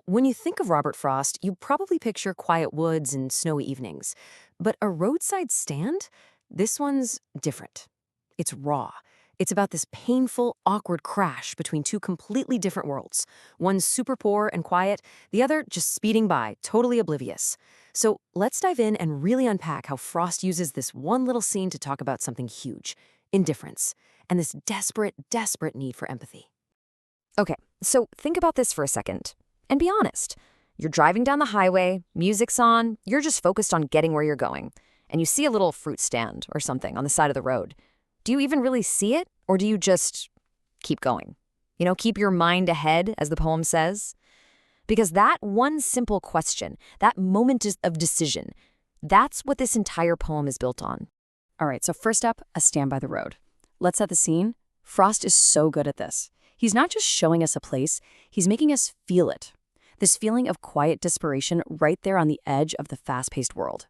When you think of Robert Frost, you probably picture quiet woods and snowy evenings. But a roadside stand? This one's different. It's raw. It's about this painful, awkward crash between two completely different worlds. One super poor and quiet, the other just speeding by, totally oblivious. So let's dive in and really unpack how Frost uses this one little scene to talk about something huge: indifference, and this desperate, desperate need for empathy. Okay, so think about this for a second. And be honest. You're driving down the highway, music's on, you're just focused on getting where you're going, and you see a little fruit stand or something on the side of the road. Do you even really see it, or do you just keep going? Keep your mind ahead, as the poem says? Because that one simple question, that moment of decision, that's what this entire poem is built on. All right, so first up, a stand by the road. Let's set the scene. Frost is so good at this. He's not just showing us a place, he's making us feel it. This feeling of quiet desperation right there on the edge of the fast-paced world.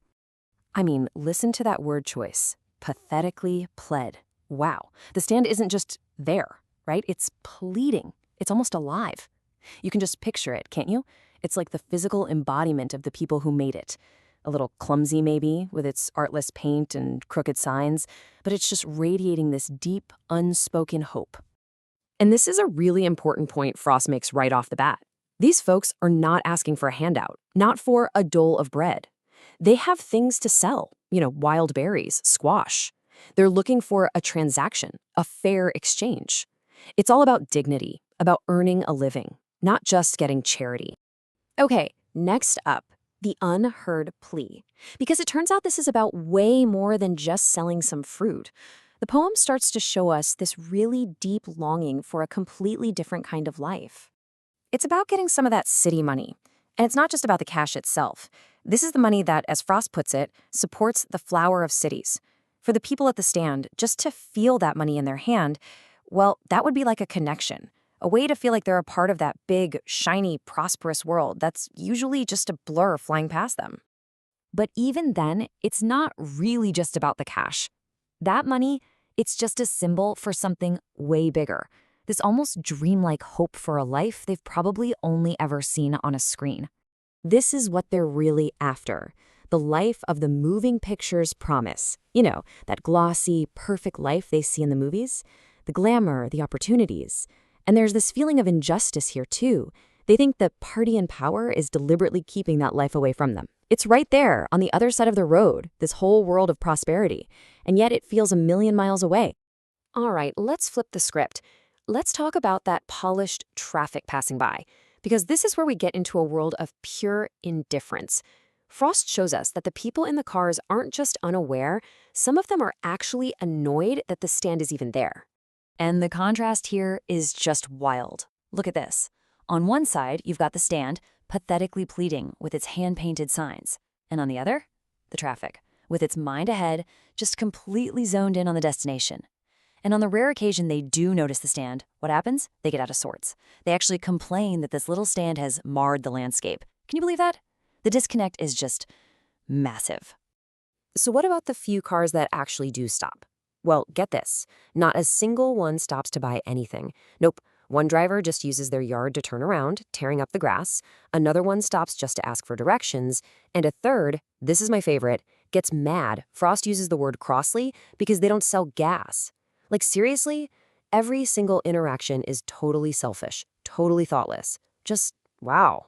I mean, listen to that word choice. Pathetically pled. Wow. The stand isn't just there, right? It's pleading. It's almost alive. You can just picture it, can't you? It's like the physical embodiment of the people who made it. A little clumsy, maybe, with its artless paint and crooked signs, but it's just radiating this deep, unspoken hope. And this is a really important point Frost makes right off the bat. These folks are not asking for a handout, not for a dole of bread. They have things to sell, wild berries, squash. They're looking for a transaction, a fair exchange. It's all about dignity, about earning a living, not just getting charity. Okay, next up, the unheard plea. Because it turns out this is about way more than just selling some fruit. The poem starts to show us this really deep longing for a completely different kind of life. It's about getting some of that city money. And it's not just about the cash itself. This is the money that, as Frost puts it, supports the flower of cities. For the people at the stand, just to feel that money in their hand, well, that would be like a connection. A way to feel like they're a part of that big, shiny, prosperous world that's usually just a blur flying past them. But even then, it's not really just about the cash. That money, it's just a symbol for something way bigger. This almost dreamlike hope for a life they've probably only ever seen on a screen. This is what they're really after. The life of the moving picture's promise. That glossy, perfect life they see in the movies. The glamour, the opportunities. And there's this feeling of injustice here, too. They think the party in power is deliberately keeping that life away from them. It's right there, on the other side of the road, this whole world of prosperity. And yet it feels a million miles away. All right, let's flip the script. Let's talk about that polished traffic passing by. Because this is where we get into a world of pure indifference. Frost shows us that the people in the cars aren't just unaware, some of them are actually annoyed that the stand is even there. And the contrast here is just wild. Look at this. On one side, you've got the stand, pathetically pleading with its hand-painted signs. And on the other, the traffic, with its mind ahead, just completely zoned in on the destination. And on the rare occasion they do notice the stand, what happens? They get out of sorts. They actually complain that this little stand has marred the landscape. Can you believe that? The disconnect is just massive. So what about the few cars that actually do stop? Well, get this. Not a single one stops to buy anything. Nope. One driver just uses their yard to turn around, tearing up the grass. Another one stops just to ask for directions. And a third, this is my favorite, gets mad. Frost uses the word crossly because they don't sell gas. Like, seriously? Every single interaction is totally selfish, totally thoughtless. Just, wow.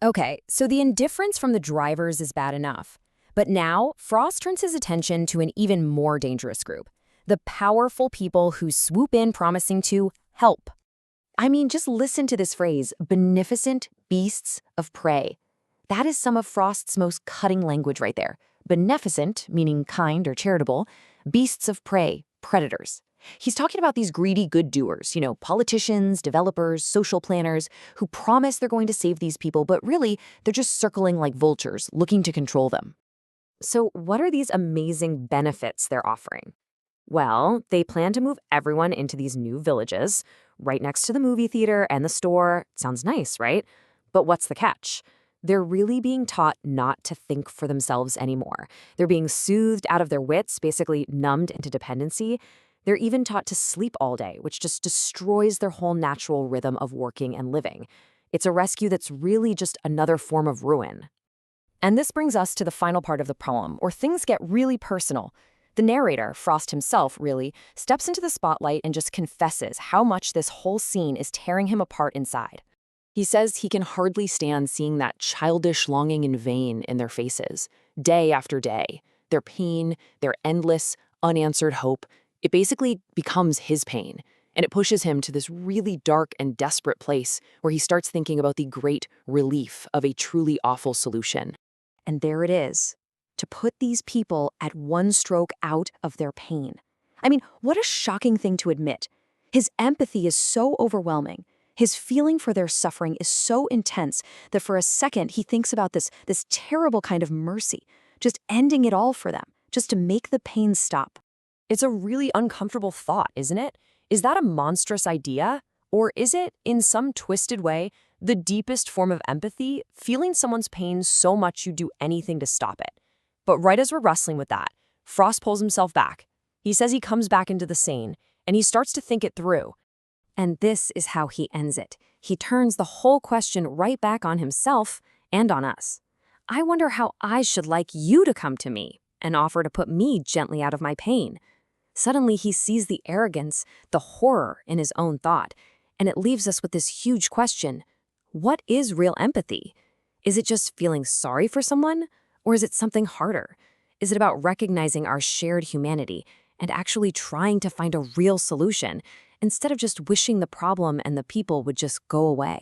Okay, so the indifference from the drivers is bad enough. But now, Frost turns his attention to an even more dangerous group. The powerful people who swoop in promising to help. I mean, just listen to this phrase, beneficent beasts of prey. That is some of Frost's most cutting language right there. Beneficent, meaning kind or charitable, beasts of prey, predators. He's talking about these greedy good doers, politicians, developers, social planners, who promise they're going to save these people, but really, they're just circling like vultures, looking to control them. So what are these amazing benefits they're offering? Well, they plan to move everyone into these new villages, right next to the movie theater and the store. Sounds nice, right? But what's the catch? They're really being taught not to think for themselves anymore. They're being soothed out of their wits, basically numbed into dependency. They're even taught to sleep all day, which just destroys their whole natural rhythm of working and living. It's a rescue that's really just another form of ruin. And this brings us to the final part of the poem, where things get really personal. The narrator, Frost himself, really, steps into the spotlight and just confesses how much this whole scene is tearing him apart inside. He says he can hardly stand seeing that childish longing in vain in their faces, day after day. Their pain, their endless, unanswered hope, it basically becomes his pain. And it pushes him to this really dark and desperate place where he starts thinking about the great relief of a truly awful solution. And there it is, to put these people at one stroke out of their pain. I mean, what a shocking thing to admit. His empathy is so overwhelming. His feeling for their suffering is so intense that for a second he thinks about this terrible kind of mercy, just ending it all for them, just to make the pain stop. It's a really uncomfortable thought, isn't it? Is that a monstrous idea? Or is it, in some twisted way, the deepest form of empathy, feeling someone's pain so much you'd do anything to stop it? But right as we're wrestling with that, Frost pulls himself back. He says he comes back into the scene, and he starts to think it through. And this is how he ends it. He turns the whole question right back on himself and on us. I wonder how I should like you to come to me and offer to put me gently out of my pain. Suddenly he sees the arrogance, the horror in his own thought, and it leaves us with this huge question. What is real empathy? Is it just feeling sorry for someone? Or is it something harder? Is it about recognizing our shared humanity and actually trying to find a real solution instead of just wishing the problem and the people would just go away?